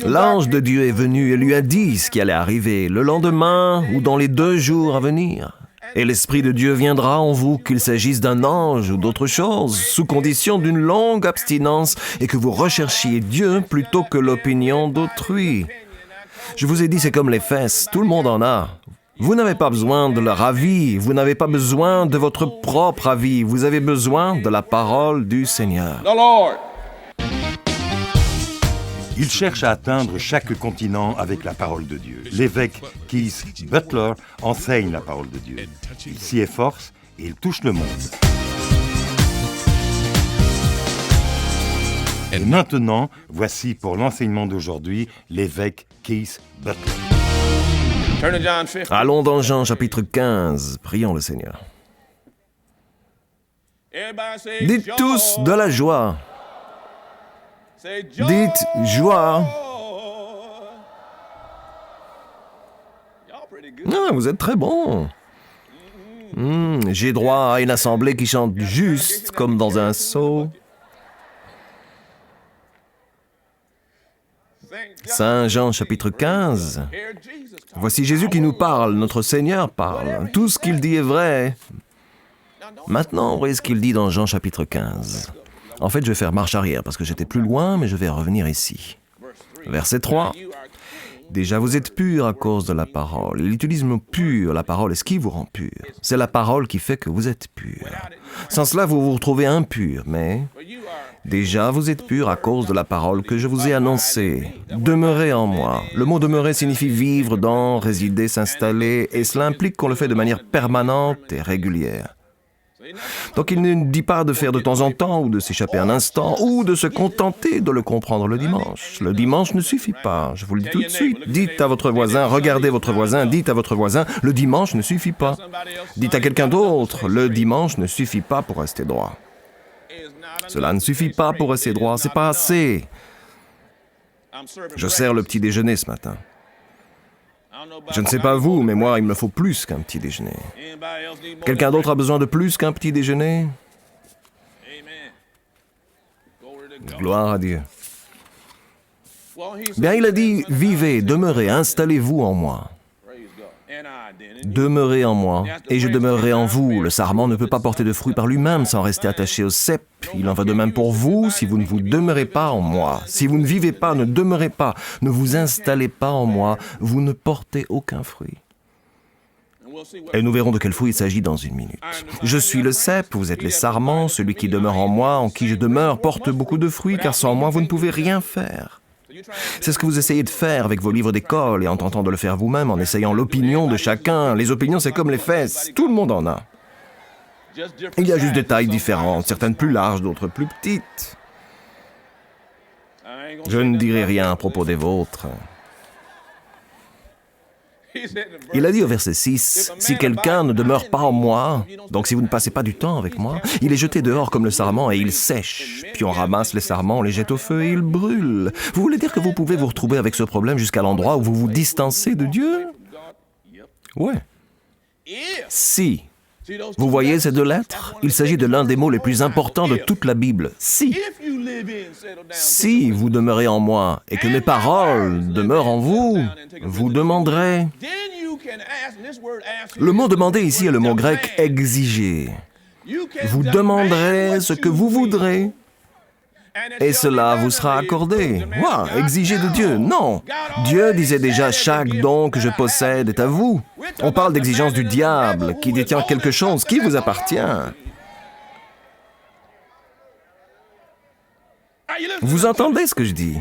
L'ange de Dieu est venu et lui a dit ce qui allait arriver le lendemain ou dans les 2 jours à venir. Et l'Esprit de Dieu viendra en vous, qu'il s'agisse d'un ange ou d'autre chose, sous condition d'une longue abstinence et que vous recherchiez Dieu plutôt que l'opinion d'autrui. Je vous ai dit, c'est comme les fesses, tout le monde en a. Vous n'avez pas besoin de leur avis, vous n'avez pas besoin de votre propre avis, vous avez besoin de la parole du Seigneur. Il cherche à atteindre chaque continent avec la parole de Dieu. L'évêque Keith Butler enseigne la parole de Dieu. Il s'y efforce et il touche le monde. Et maintenant, voici pour l'enseignement d'aujourd'hui l'évêque Keith Butler. Allons dans Jean chapitre 15, prions le Seigneur. Dites tous de la joie. Dites joie. Ah, vous êtes très bon. J'ai droit à une assemblée qui chante juste comme dans un sceau. Saint Jean chapitre 15. Voici Jésus qui nous parle, notre Seigneur parle. Tout ce qu'il dit est vrai. Maintenant, voyez ce qu'il dit dans Jean chapitre 15. En fait, je vais faire marche arrière parce que j'étais plus loin, mais je vais revenir ici. Verset 3. Déjà, vous êtes purs à cause de la parole. Il utilise le mot pur. La parole est ce qui vous rend pur. C'est la parole qui fait que vous êtes purs. Sans cela, vous vous retrouvez impurs, mais déjà, vous êtes purs à cause de la parole que je vous ai annoncée. Demeurez en moi. Le mot demeurer signifie vivre dans, résider, s'installer, et cela implique qu'on le fait de manière permanente et régulière. Donc il ne dit pas de faire de temps en temps, ou de s'échapper un instant, ou de se contenter de le comprendre le dimanche. Le dimanche ne suffit pas, je vous le dis tout de suite. Dites à votre voisin, regardez votre voisin, dites à votre voisin, le dimanche ne suffit pas. Dites à quelqu'un d'autre, le dimanche ne suffit pas pour rester droit. Cela ne suffit pas pour rester droit, c'est pas assez. Je sers le petit déjeuner ce matin. Je ne sais pas vous, mais moi, il me faut plus qu'un petit déjeuner. Quelqu'un d'autre a besoin de plus qu'un petit déjeuner? Gloire à Dieu. Bien, il a dit, vivez, demeurez, installez-vous en moi. Demeurez en moi, et je demeurerai en vous. Le sarment ne peut pas porter de fruits par lui-même sans rester attaché au cep. Il en va de même pour vous si vous ne vous demeurez pas en moi. Si vous ne vivez pas, ne demeurez pas, ne vous installez pas en moi, vous ne portez aucun fruit. Et nous verrons de quel fruit il s'agit dans une minute. Je suis le cep, vous êtes les sarments, celui qui demeure en moi, en qui je demeure, porte beaucoup de fruits, car sans moi, vous ne pouvez rien faire. C'est ce que vous essayez de faire avec vos livres d'école et en tentant de le faire vous-même, en essayant l'opinion de chacun. Les opinions, c'est comme les fesses, tout le monde en a. Il y a juste des tailles différentes, certaines plus larges, d'autres plus petites. Je ne dirai rien à propos des vôtres. Il a dit au verset 6, « Si quelqu'un ne demeure pas en moi, donc si vous ne passez pas du temps avec moi, il est jeté dehors comme le sarment et il sèche. Puis on ramasse les sarments, on les jette au feu et ils brûlent. » Vous voulez dire que vous pouvez vous retrouver avec ce problème jusqu'à l'endroit où vous vous distancez de Dieu? Ouais. Si. Vous voyez ces 2 lettres? Il s'agit de l'un des mots les plus importants de toute la Bible. Si. Si vous demeurez en moi et que mes paroles demeurent en vous, vous demanderez. Le mot demander ici est le mot grec exiger. Vous demanderez ce que vous voudrez et cela vous sera accordé. Wow, exiger de Dieu, non. Dieu disait déjà, chaque don que je possède est à vous. On parle d'exigence du diable, qui détient quelque chose qui vous appartient. Vous entendez ce que je dis?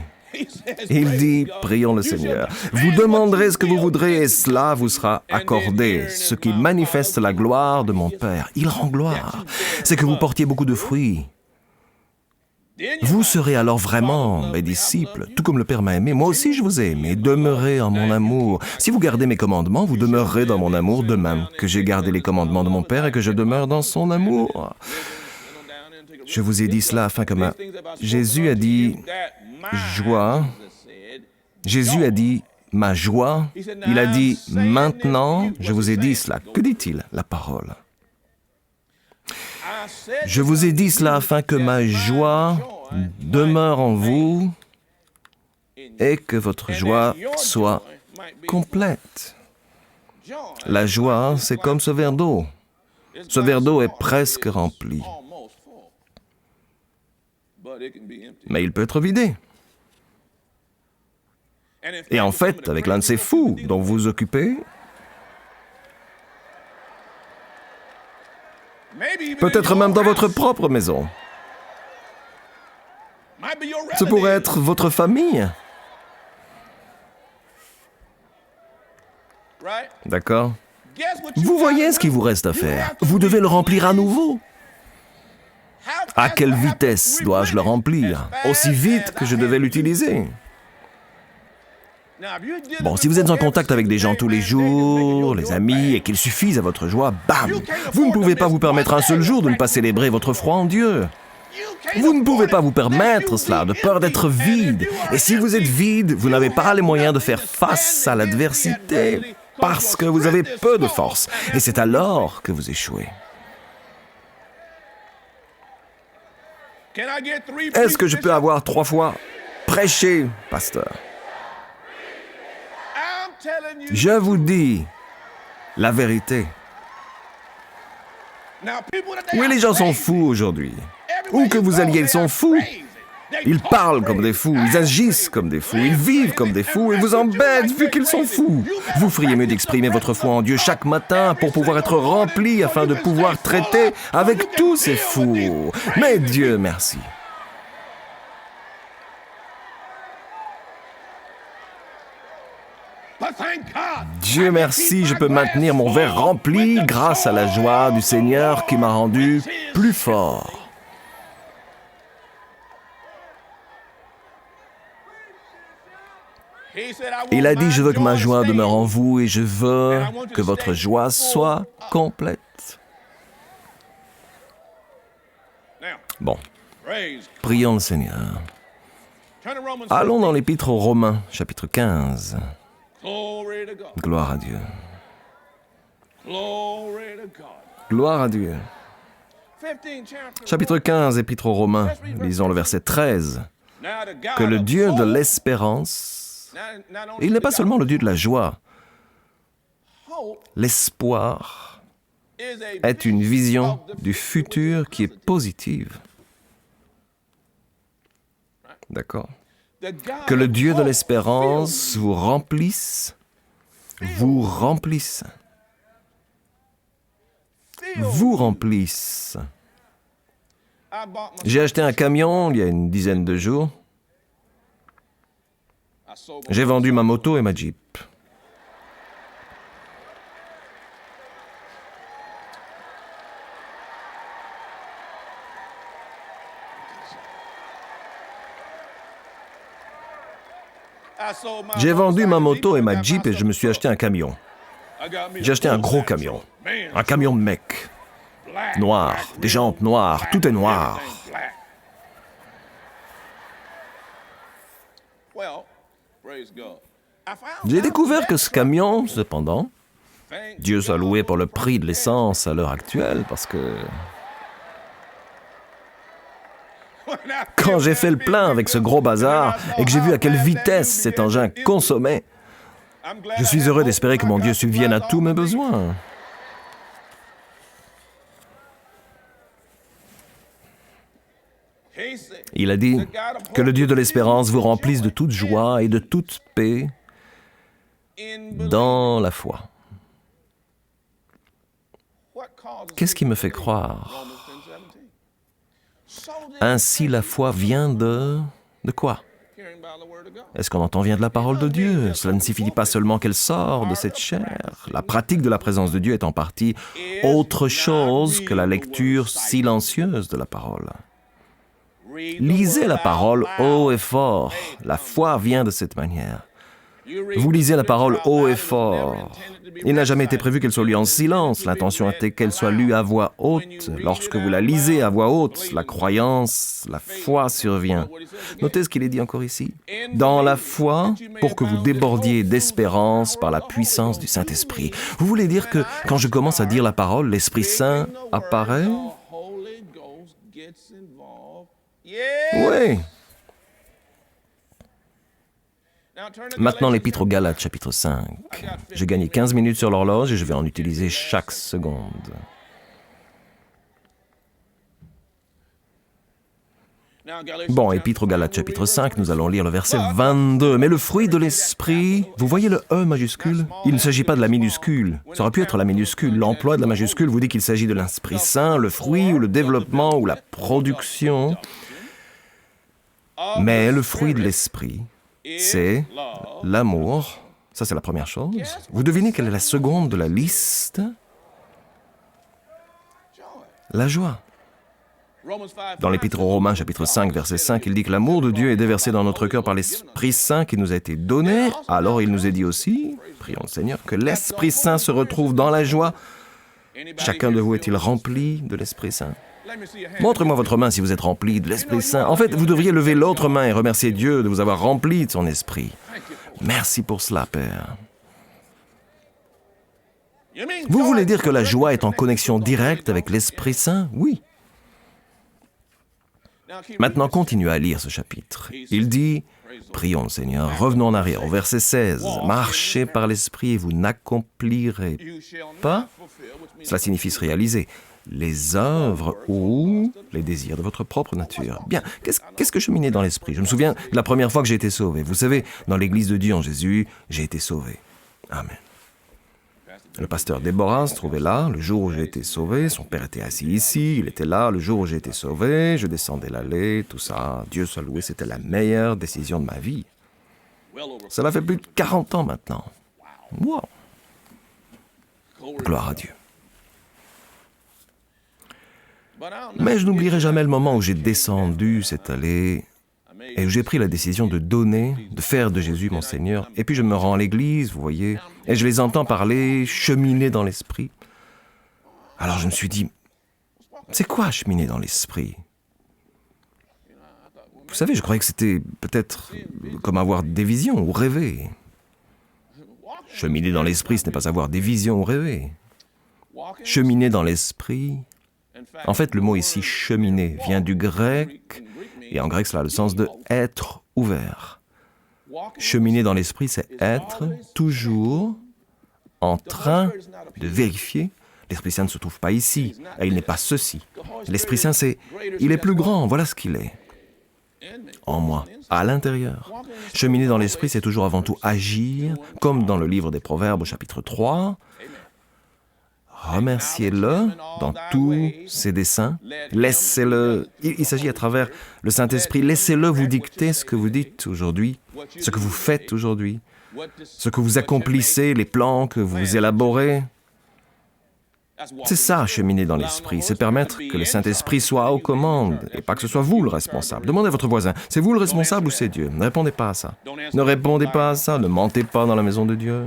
Il dit, prions le Seigneur, vous demanderez ce que vous voudrez et cela vous sera accordé, ce qui manifeste la gloire de mon Père. Il rend gloire. C'est que vous portiez beaucoup de fruits. Vous serez alors vraiment mes disciples, tout comme le Père m'a aimé. Moi aussi je vous ai aimé. Demeurez en mon amour. Si vous gardez mes commandements, vous demeurerez dans mon amour, de même que j'ai gardé les commandements de mon Père et que je demeure dans son amour. Je vous ai dit cela afin que Jésus a dit joie. Jésus a dit ma joie. Il a dit maintenant, je vous ai dit cela. Que dit-il, la parole? Je vous ai dit cela afin que ma joie demeure en vous et que votre joie soit complète. La joie, c'est comme ce verre d'eau. Ce verre d'eau est presque rempli, mais il peut être vidé. Et en fait, avec l'un de ces fous dont vous vous occupez, peut-être même dans votre propre maison, ce pourrait être votre famille. D'accord? Vous voyez ce qu'il vous reste à faire. Vous devez le remplir à nouveau. À quelle vitesse dois-je le remplir? Aussi vite que je devais l'utiliser. Bon, si vous êtes en contact avec des gens tous les jours, les amis, et qu'ils suffisent à votre joie, bam! Vous ne pouvez pas vous permettre un seul jour de ne pas célébrer votre foi en Dieu. Vous ne pouvez pas vous permettre cela, de peur d'être vide. Et si vous êtes vide, vous n'avez pas les moyens de faire face à l'adversité, parce que vous avez peu de force. Et c'est alors que vous échouez. Est-ce que je peux avoir 3 fois prêché, pasteur? Je vous dis la vérité. Oui, les gens sont fous aujourd'hui. Où que vous alliez, ils sont fous. Ils parlent comme des fous, ils agissent comme des fous, ils vivent comme des fous et vous embêtent vu qu'ils sont fous. Vous feriez mieux d'exprimer votre foi en Dieu chaque matin pour pouvoir être rempli afin de pouvoir traiter avec tous ces fous. Mais Dieu merci. Dieu merci, je peux maintenir mon verre rempli grâce à la joie du Seigneur qui m'a rendu plus fort. Il a dit, je veux que ma joie demeure en vous et je veux que votre joie soit complète. Bon, prions le Seigneur. Allons dans l'Épître aux Romains, chapitre 15. Gloire à Dieu. Gloire à Dieu. Chapitre 15, Épître aux Romains, lisons le verset 13. Que le Dieu de l'espérance, il n'est pas seulement le Dieu de la joie, l'espoir est une vision du futur qui est positive. D'accord? Que le Dieu de l'espérance vous remplisse. Vous remplisse. Vous remplisse. J'ai acheté un camion il y a une dizaine de jours. J'ai vendu ma moto et ma Jeep. J'ai vendu ma moto et ma Jeep et je me suis acheté un camion. J'ai acheté un gros camion. Un camion de mec. Noir, des jantes noires, tout est noir. J'ai découvert que ce camion, cependant, Dieu soit loué pour le prix de l'essence à l'heure actuelle, parce que quand j'ai fait le plein avec ce gros bazar et que j'ai vu à quelle vitesse cet engin consommait, je suis heureux d'espérer que mon Dieu subvienne à tous mes besoins. Il a dit que le Dieu de l'espérance vous remplisse de toute joie et de toute paix dans la foi. Qu'est-ce qui me fait croire? Ainsi la foi vient de quoi? Est-ce qu'on entend vient de la parole de Dieu? Cela ne signifie pas seulement qu'elle sort de cette chair. La pratique de la présence de Dieu est en partie autre chose que la lecture silencieuse de la parole. Lisez la parole haut et fort. La foi vient de cette manière. Vous lisez la parole haut et fort. Il n'a jamais été prévu qu'elle soit lue en silence. L'intention était qu'elle soit lue à voix haute. Lorsque vous la lisez à voix haute, la croyance, la foi survient. Notez ce qu'il est dit encore ici. Dans la foi, pour que vous débordiez d'espérance par la puissance du Saint-Esprit. Vous voulez dire que quand je commence à dire la parole, l'Esprit Saint apparaît? Oui. Maintenant, l'Épître aux Galates, chapitre 5. J'ai gagné 15 minutes sur l'horloge et je vais en utiliser chaque seconde. Bon, Épître aux Galates, chapitre 5, nous allons lire le verset 22. Mais le fruit de l'esprit, vous voyez le E majuscule? Il ne s'agit pas de la minuscule. Ça aurait pu être la minuscule. L'emploi de la majuscule vous dit qu'il s'agit de l'Esprit Saint, le fruit ou le développement ou la production. Mais le fruit de l'esprit, c'est l'amour. Ça, c'est la première chose. Vous devinez quelle est la seconde de la liste? La joie. Dans l'Épître aux Romains, chapitre 5, verset 5, il dit que l'amour de Dieu est déversé dans notre cœur par l'Esprit Saint qui nous a été donné. Alors il nous est dit aussi, prions le Seigneur, que l'Esprit Saint se retrouve dans la joie. Chacun de vous est-il rempli de l'Esprit Saint? Montrez-moi votre main si vous êtes rempli de l'Esprit Saint. En fait, vous devriez lever l'autre main et remercier Dieu de vous avoir rempli de son Esprit. Merci pour cela, Père. Vous voulez dire que la joie est en connexion directe avec l'Esprit Saint? Oui. Maintenant, continuez à lire ce chapitre. Il dit, prions le Seigneur, revenons en arrière au verset 16. Marchez par l'Esprit et vous n'accomplirez pas, cela signifie se réaliser, les œuvres ou les désirs de votre propre nature. Bien, qu'est-ce que cheminer dans l'Esprit? Je me souviens de la première fois que j'ai été sauvé. Vous savez, dans l'Église de Dieu en Jésus, j'ai été sauvé. Amen. Le pasteur Déborah se trouvait là le jour où j'ai été sauvé. Son père était assis ici. Il était là le jour où j'ai été sauvé. Je descendais l'allée, tout ça. Dieu soit loué, c'était la meilleure décision de ma vie. Cela fait plus de 40 ans maintenant. Wow! Gloire à Dieu. Mais je n'oublierai jamais le moment où j'ai descendu cette allée et où j'ai pris la décision de donner, de faire de Jésus mon Seigneur. Et puis je me rends à l'église, vous voyez, et je les entends parler, cheminer dans l'esprit. Alors je me suis dit, c'est quoi cheminer dans l'esprit? Vous savez, je croyais que c'était peut-être comme avoir des visions ou rêver. Cheminer dans l'esprit, ce n'est pas avoir des visions ou rêver. Cheminer dans l'esprit, en fait, le mot ici, cheminer, vient du grec, et en grec, cela a le sens de être ouvert. Cheminer dans l'esprit, c'est être toujours en train de vérifier. L'Esprit Saint ne se trouve pas ici, et il n'est pas ceci. L'Esprit Saint, il est plus grand, voilà ce qu'il est. En moi, à l'intérieur. Cheminer dans l'esprit, c'est toujours avant tout agir, comme dans le livre des Proverbes au chapitre 3. Remerciez-le dans tous ses desseins. Laissez-le. Il s'agit à travers le Saint-Esprit. Laissez-le vous dicter ce que vous dites aujourd'hui, ce que vous faites aujourd'hui, ce que vous accomplissez, les plans que vous élaborez. C'est ça, cheminer dans l'esprit. C'est permettre que le Saint-Esprit soit aux commandes et pas que ce soit vous le responsable. Demandez à votre voisin, c'est vous le responsable ou c'est Dieu? Ne répondez pas à ça. Ne répondez pas à ça. Ne mentez pas dans la maison de Dieu.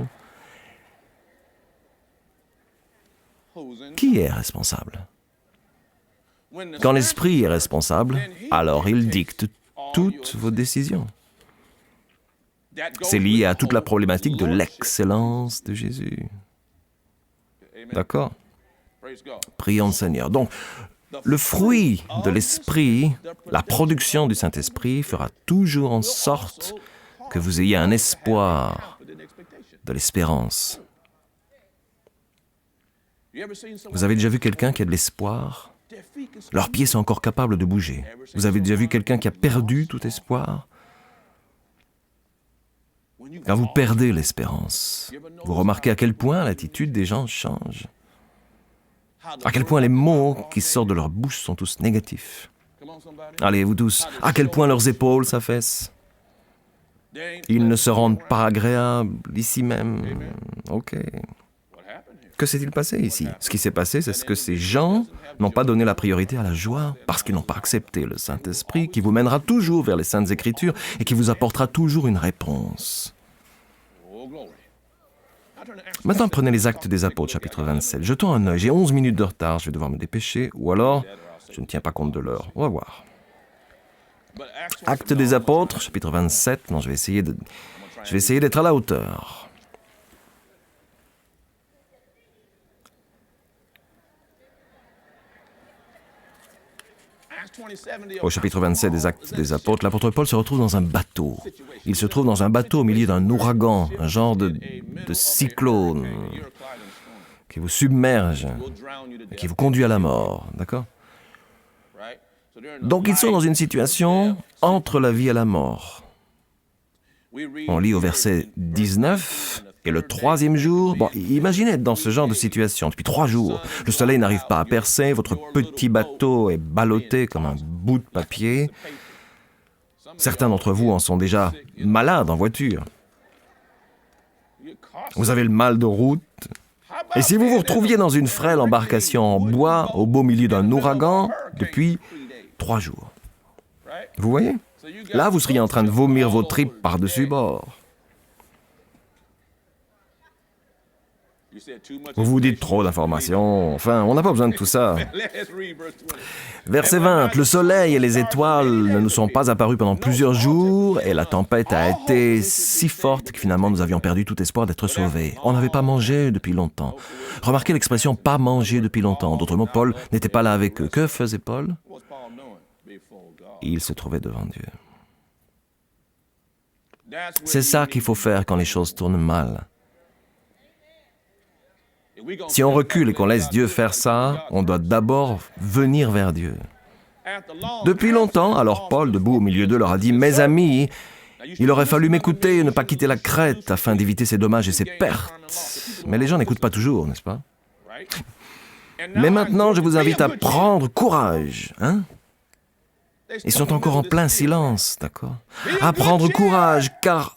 Qui est responsable? Quand l'Esprit est responsable, alors il dicte toutes vos décisions. C'est lié à toute la problématique de l'excellence de Jésus. D'accord? Prions le Seigneur. Donc, le fruit de l'Esprit, la production du Saint-Esprit fera toujours en sorte que vous ayez un espoir, de l'espérance. Vous avez déjà vu quelqu'un qui a de l'espoir? Leurs pieds sont encore capables de bouger. Vous avez déjà vu quelqu'un qui a perdu tout espoir? Quand vous perdez l'espérance, vous remarquez à quel point l'attitude des gens change. À quel point les mots qui sortent de leur bouche sont tous négatifs. Allez, vous tous, à quel point leurs épaules s'affaissent. Ils ne se rendent pas agréables ici même. Ok. Que s'est-il passé ici? Ce qui s'est passé, c'est que ces gens n'ont pas donné la priorité à la joie parce qu'ils n'ont pas accepté le Saint-Esprit qui vous mènera toujours vers les Saintes Écritures et qui vous apportera toujours une réponse. Maintenant, prenez les Actes des Apôtres, chapitre 27. Jetons un œil. J'ai 11 minutes de retard, je vais devoir me dépêcher, ou alors, je ne tiens pas compte de l'heure. On va voir. Actes des Apôtres, chapitre 27. Non, je vais essayer d'être à la hauteur. Au chapitre 27 des Actes des Apôtres, l'apôtre Paul se retrouve dans un bateau. Il se trouve dans un bateau au milieu d'un ouragan, un genre de cyclone qui vous submerge, et qui vous conduit à la mort, d'accord? Donc ils sont dans une situation entre la vie et la mort. On lit au verset 19, et le troisième jour, imaginez être dans ce genre de situation depuis 3 jours. Le soleil n'arrive pas à percer, votre petit bateau est ballotté comme un bout de papier. Certains d'entre vous en sont déjà malades en voiture. Vous avez le mal de route. Et si vous vous retrouviez dans une frêle embarcation en bois au beau milieu d'un ouragan depuis 3 jours. Vous voyez? Là, vous seriez en train de vomir vos tripes par-dessus bord. Vous vous dites trop d'informations. Enfin, on n'a pas besoin de tout ça. Verset 20. Le soleil et les étoiles ne nous sont pas apparus pendant plusieurs jours et la tempête a été si forte que finalement nous avions perdu tout espoir d'être sauvés. On n'avait pas mangé depuis longtemps. Remarquez l'expression « pas manger depuis longtemps ». D'autres mots, Paul n'était pas là avec eux. Que faisait Paul? Il se trouvait devant Dieu. C'est ça qu'il faut faire quand les choses tournent mal. Si on recule et qu'on laisse Dieu faire ça, on doit d'abord venir vers Dieu. Depuis longtemps, alors Paul, debout au milieu d'eux, leur a dit « Mes amis, il aurait fallu m'écouter et ne pas quitter la Crète afin d'éviter ces dommages et ces pertes. » Mais les gens n'écoutent pas toujours, n'est-ce pas? Mais maintenant, je vous invite à prendre courage, hein? Ils sont encore en plein silence, d'accord? À prendre courage, car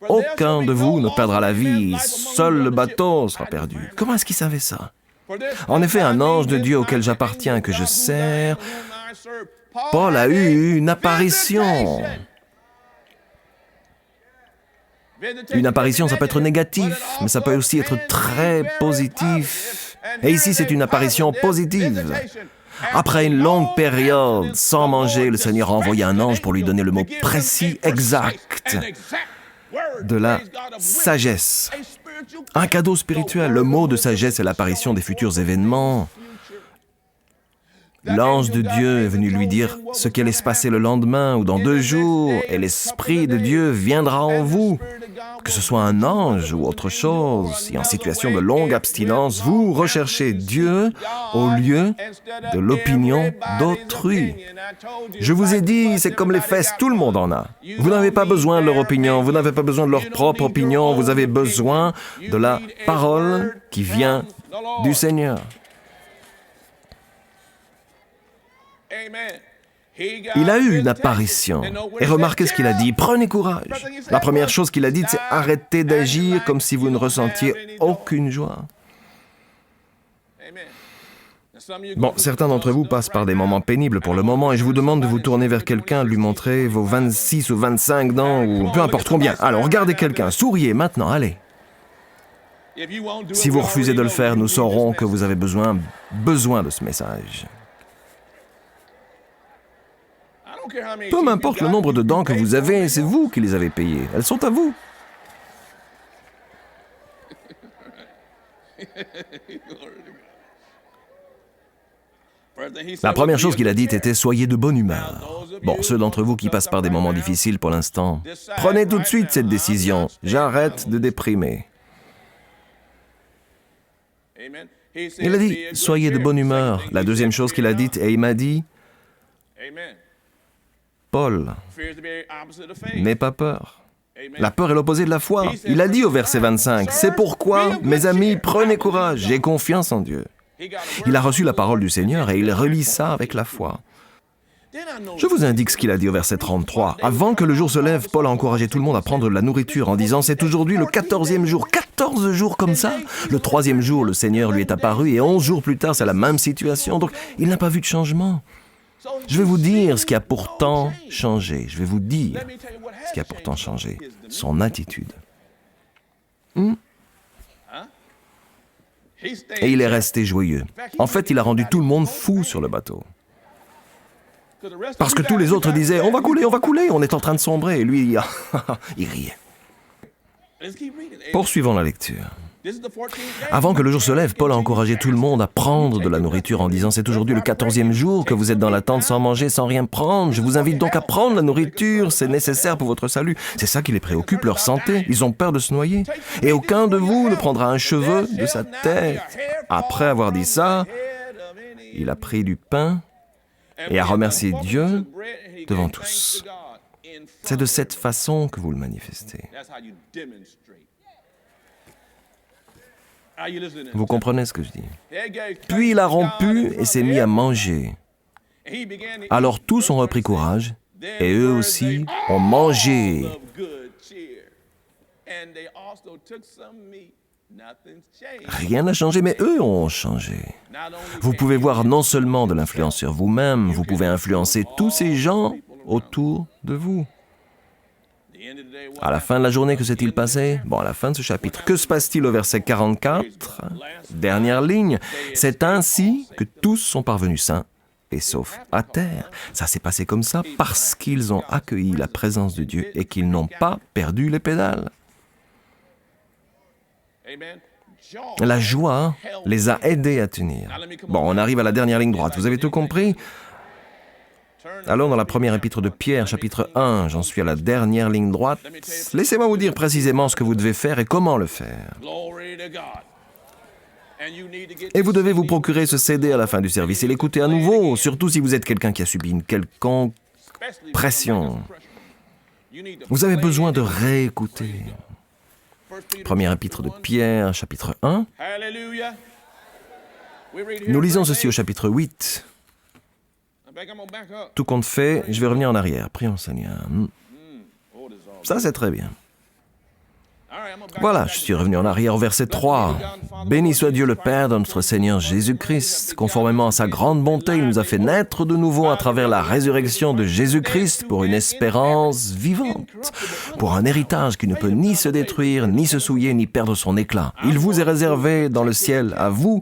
aucun de vous ne perdra la vie, seul le bateau sera perdu. Comment est-ce qu'ils savaient ça? En effet, un ange de Dieu auquel j'appartiens, que je sers, Paul a eu une apparition. Une apparition, ça peut être négatif, mais ça peut aussi être très positif. Et ici, c'est une apparition positive. Après une longue période sans manger, le Seigneur a envoyé un ange pour lui donner le mot précis, exact, de la sagesse. Un cadeau spirituel. Le mot de sagesse est l'apparition des futurs événements. L'ange de Dieu est venu lui dire ce qui allait se passer le lendemain ou dans 2 jours, et l'Esprit de Dieu viendra en vous. Que ce soit un ange ou autre chose, si en situation de longue abstinence, vous recherchez Dieu au lieu de l'opinion d'autrui. Je vous ai dit, c'est comme les fesses, tout le monde en a. Vous n'avez pas besoin de leur opinion, vous n'avez pas besoin de leur propre opinion, vous avez besoin de la parole qui vient du Seigneur. Il a eu une apparition. Et remarquez ce qu'il a dit. Prenez courage. La première chose qu'il a dite, c'est arrêtez d'agir comme si vous ne ressentiez aucune joie. Bon, certains d'entre vous passent par des moments pénibles pour le moment et je vous demande de vous tourner vers quelqu'un, de lui montrer vos 26 ou 25 dents ou peu importe combien. Alors, regardez quelqu'un, souriez maintenant, allez. Si vous refusez de le faire, nous saurons que vous avez besoin de ce message. Peu m'importe le nombre de dents que vous avez, c'est vous qui les avez payées. Elles sont à vous. La première chose qu'il a dite était « Soyez de bonne humeur ». Bon, ceux d'entre vous qui passent par des moments difficiles pour l'instant, prenez tout de suite cette décision. J'arrête de déprimer. Il a dit « Soyez de bonne humeur ». La deuxième chose qu'il a dite, et il m'a dit « Paul, n'aie pas peur. La peur est l'opposé de la foi. Il a dit au verset 25, « C'est pourquoi, mes amis, prenez courage, j'ai confiance en Dieu. » Il a reçu la parole du Seigneur et il relie ça avec la foi. Je vous indique ce qu'il a dit au verset 33. Avant que le jour se lève, Paul a encouragé tout le monde à prendre de la nourriture en disant « C'est aujourd'hui le 14e jour. » 14 jours comme ça. Le 3e jour, le Seigneur lui est apparu et 11 jours plus tard, c'est la même situation. Donc, il n'a pas vu de changement. Je vais vous dire ce qui a pourtant changé. Je vais vous dire ce qui a pourtant changé. Son attitude. Et il est resté joyeux. En fait, il a rendu tout le monde fou sur le bateau. Parce que tous les autres disaient « On va couler, on est en train de sombrer. » Et lui, il riait. Poursuivons la lecture. Avant que le jour se lève, Paul a encouragé tout le monde à prendre de la nourriture en disant « C'est aujourd'hui le 14e jour que vous êtes dans la tente sans manger, sans rien prendre. Je vous invite donc à prendre la nourriture, c'est nécessaire pour votre salut. » C'est ça qui les préoccupe, leur santé. Ils ont peur de se noyer. « Et aucun de vous ne prendra un cheveu de sa tête. » Après avoir dit ça, il a pris du pain et a remercié Dieu devant tous. C'est de cette façon que vous le manifestez. Vous comprenez ce que je dis? Puis il a rompu et s'est mis à manger. Alors tous ont repris courage, et eux aussi ont mangé. Rien n'a changé, mais eux ont changé. Vous pouvez voir non seulement de l'influence sur vous-même, vous pouvez influencer tous ces gens autour de vous. À la fin de la journée, que s'est-il passé? Bon, à la fin de ce chapitre, que se passe-t-il au verset 44? Dernière ligne. C'est ainsi que tous sont parvenus sains et saufs à terre. Ça s'est passé comme ça parce qu'ils ont accueilli la présence de Dieu et qu'ils n'ont pas perdu les pédales. La joie les a aidés à tenir. Bon, on arrive à la dernière ligne droite. Vous avez tout compris? Allons dans la première épître de Pierre, chapitre 1. J'en suis à la dernière ligne droite. Laissez-moi vous dire précisément ce que vous devez faire et comment le faire. Et vous devez vous procurer ce CD à la fin du service et l'écouter à nouveau, surtout si vous êtes quelqu'un qui a subi une quelconque pression. Vous avez besoin de réécouter. Première épître de Pierre, chapitre 1. Nous lisons ceci au chapitre 8. Tout compte fait, je vais revenir en arrière. Prions le Seigneur. Ça, c'est très bien. Voilà, je suis revenu en arrière au verset 3. « Béni soit Dieu le Père de notre Seigneur Jésus-Christ. Conformément à sa grande bonté, il nous a fait naître de nouveau à travers la résurrection de Jésus-Christ pour une espérance vivante, pour un héritage qui ne peut ni se détruire, ni se souiller, ni perdre son éclat. Il vous est réservé dans le ciel à vous,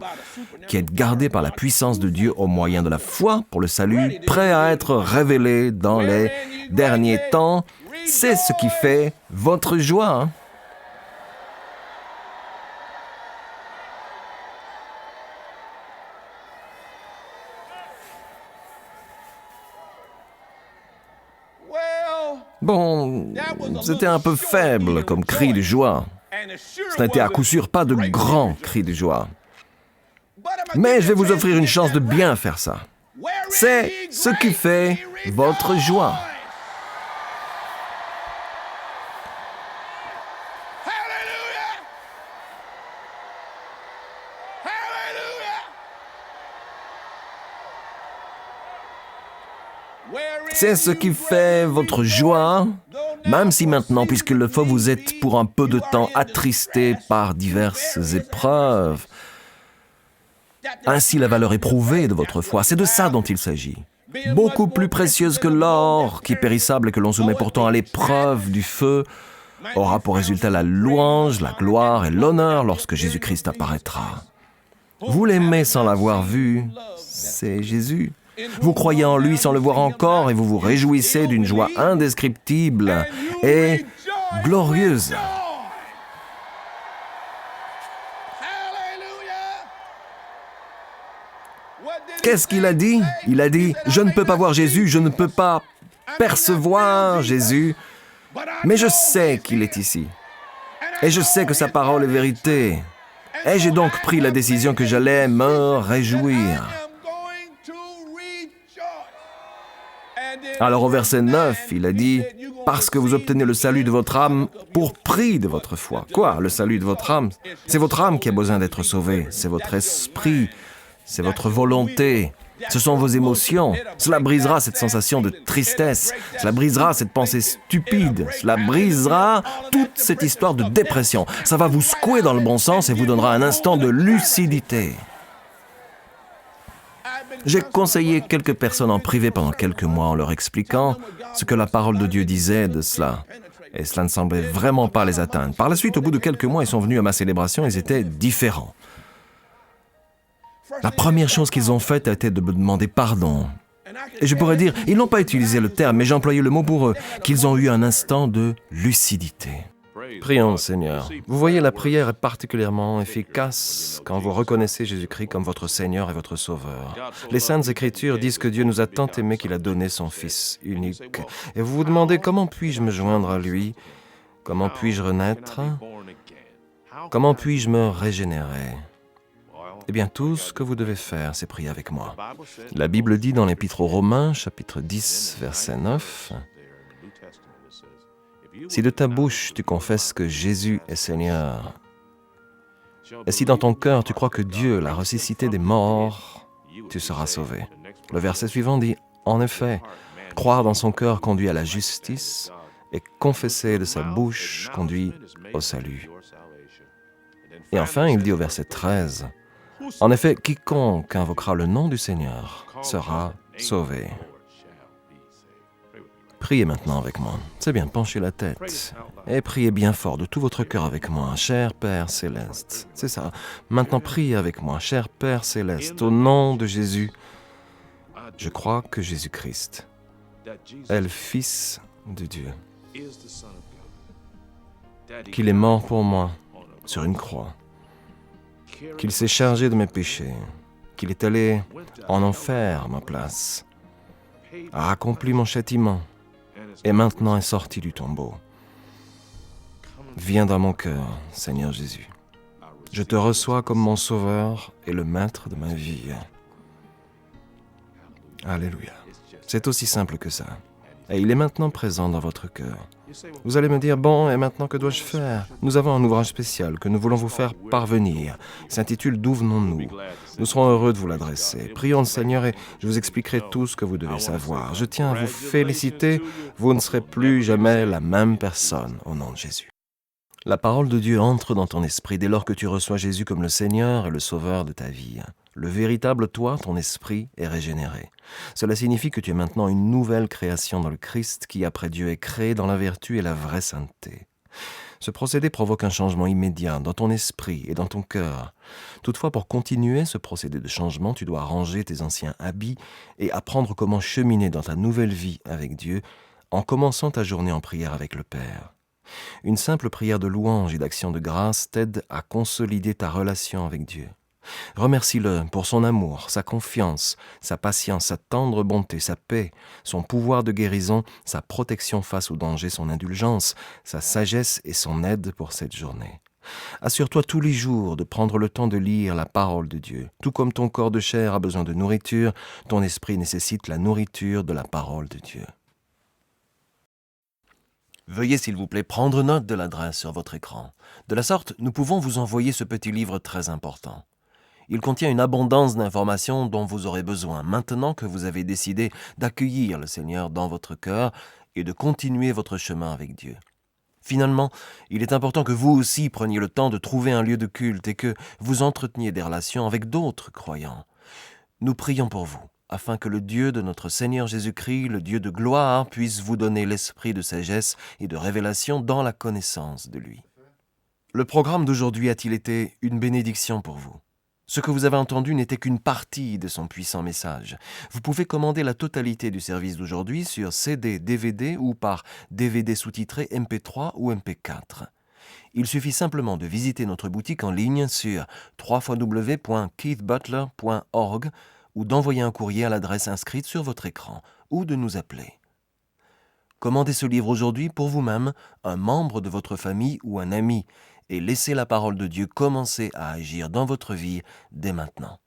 qui êtes gardés par la puissance de Dieu au moyen de la foi pour le salut, prêt à être révélé dans les derniers temps. C'est ce qui fait votre joie. » Bon, c'était un peu faible comme cri de joie. Ce n'était à coup sûr pas de grand cri de joie. Mais je vais vous offrir une chance de bien faire ça. C'est ce qui fait votre joie. C'est ce qui fait votre joie, même si maintenant, puisqu'il le faut, vous êtes pour un peu de temps attristé par diverses épreuves. Ainsi, la valeur éprouvée de votre foi, c'est de ça dont il s'agit. Beaucoup plus précieuse que l'or, qui est périssable et que l'on soumet pourtant à l'épreuve du feu, aura pour résultat la louange, la gloire et l'honneur lorsque Jésus-Christ apparaîtra. Vous l'aimez sans l'avoir vu, c'est Jésus. Vous croyez en lui sans le voir encore et vous vous réjouissez d'une joie indescriptible et glorieuse. Qu'est-ce qu'il a dit? Il a dit, « Je ne peux pas voir Jésus, je ne peux pas percevoir Jésus, mais je sais qu'il est ici. Et je sais que sa parole est vérité. Et j'ai donc pris la décision que j'allais me réjouir. » Alors au verset 9, il a dit, « Parce que vous obtenez le salut de votre âme pour prix de votre foi. » Quoi, le salut de votre âme? C'est votre âme qui a besoin d'être sauvée. C'est votre esprit, c'est votre volonté, ce sont vos émotions. Cela brisera cette sensation de tristesse. Cela brisera cette pensée stupide. Cela brisera toute cette histoire de dépression. Ça va vous secouer dans le bon sens et vous donnera un instant de lucidité. J'ai conseillé quelques personnes en privé pendant quelques mois en leur expliquant ce que la parole de Dieu disait de cela. Et cela ne semblait vraiment pas les atteindre. Par la suite, au bout de quelques mois, ils sont venus à ma célébration, ils étaient différents. La première chose qu'ils ont faite a été de me demander pardon. Et je pourrais dire, ils n'ont pas utilisé le terme, mais j'ai employé le mot pour eux, qu'ils ont eu un instant de lucidité. Prions le Seigneur. Vous voyez, la prière est particulièrement efficace quand vous reconnaissez Jésus-Christ comme votre Seigneur et votre Sauveur. Les Saintes Écritures disent que Dieu nous a tant aimés qu'il a donné son Fils unique. Et vous vous demandez comment puis-je me joindre à lui? Comment puis-je renaître? Comment puis-je me régénérer? Eh bien, tout ce que vous devez faire, c'est prier avec moi. La Bible dit dans l'Épître aux Romains, chapitre 10, verset 9, « Si de ta bouche tu confesses que Jésus est Seigneur, et si dans ton cœur tu crois que Dieu l'a ressuscité des morts, tu seras sauvé. » Le verset suivant dit, « En effet, croire dans son cœur conduit à la justice, et confesser de sa bouche conduit au salut. » Et enfin, il dit au verset 13, « En effet, quiconque invoquera le nom du Seigneur sera sauvé. » Priez maintenant avec moi. C'est bien, penchez la tête. Et priez bien fort de tout votre cœur avec moi, cher Père Céleste. C'est ça. Maintenant, priez avec moi, cher Père Céleste, au nom de Jésus. Je crois que Jésus-Christ est le Fils de Dieu, qu'il est mort pour moi sur une croix, qu'il s'est chargé de mes péchés, qu'il est allé en enfer à ma place, a accompli mon châtiment, et maintenant est sorti du tombeau. Viens dans mon cœur, Seigneur Jésus. Je te reçois comme mon Sauveur et le Maître de ma vie. Alléluia. C'est aussi simple que ça. Et il est maintenant présent dans votre cœur. Vous allez me dire, bon, et maintenant que dois-je faire? Nous avons un ouvrage spécial que nous voulons vous faire parvenir. Il s'intitule « D'où venons-nous » Nous serons heureux de vous l'adresser. Prions le Seigneur et je vous expliquerai tout ce que vous devez savoir. Je tiens à vous féliciter, vous ne serez plus jamais la même personne au nom de Jésus. La parole de Dieu entre dans ton esprit dès lors que tu reçois Jésus comme le Seigneur et le Sauveur de ta vie. Le véritable toi, ton esprit, est régénéré. Cela signifie que tu es maintenant une nouvelle création dans le Christ qui, après Dieu, est créé dans la vertu et la vraie sainteté. Ce procédé provoque un changement immédiat dans ton esprit et dans ton cœur. Toutefois, pour continuer ce procédé de changement, tu dois ranger tes anciens habits et apprendre comment cheminer dans ta nouvelle vie avec Dieu en commençant ta journée en prière avec le Père. Une simple prière de louange et d'action de grâce t'aide à consolider ta relation avec Dieu. Remercie-le pour son amour, sa confiance, sa patience, sa tendre bonté, sa paix, son pouvoir de guérison, sa protection face au danger, son indulgence, sa sagesse et son aide pour cette journée. Assure-toi tous les jours de prendre le temps de lire la parole de Dieu. Tout comme ton corps de chair a besoin de nourriture, ton esprit nécessite la nourriture de la parole de Dieu. Veuillez s'il vous plaît prendre note de l'adresse sur votre écran. De la sorte, nous pouvons vous envoyer ce petit livre très important. Il contient une abondance d'informations dont vous aurez besoin maintenant que vous avez décidé d'accueillir le Seigneur dans votre cœur et de continuer votre chemin avec Dieu. Finalement, il est important que vous aussi preniez le temps de trouver un lieu de culte et que vous entreteniez des relations avec d'autres croyants. Nous prions pour vous, afin que le Dieu de notre Seigneur Jésus-Christ, le Dieu de gloire, puisse vous donner l'esprit de sagesse et de révélation dans la connaissance de lui. Le programme d'aujourd'hui a-t-il été une bénédiction pour vous? Ce que vous avez entendu n'était qu'une partie de son puissant message. Vous pouvez commander la totalité du service d'aujourd'hui sur CD, DVD ou par DVD sous-titré MP3 ou MP4. Il suffit simplement de visiter notre boutique en ligne sur www.keithbutler.org ou d'envoyer un courrier à l'adresse inscrite sur votre écran ou de nous appeler. Commandez ce livre aujourd'hui pour vous-même, un membre de votre famille ou un ami et laissez la parole de Dieu commencer à agir dans votre vie dès maintenant.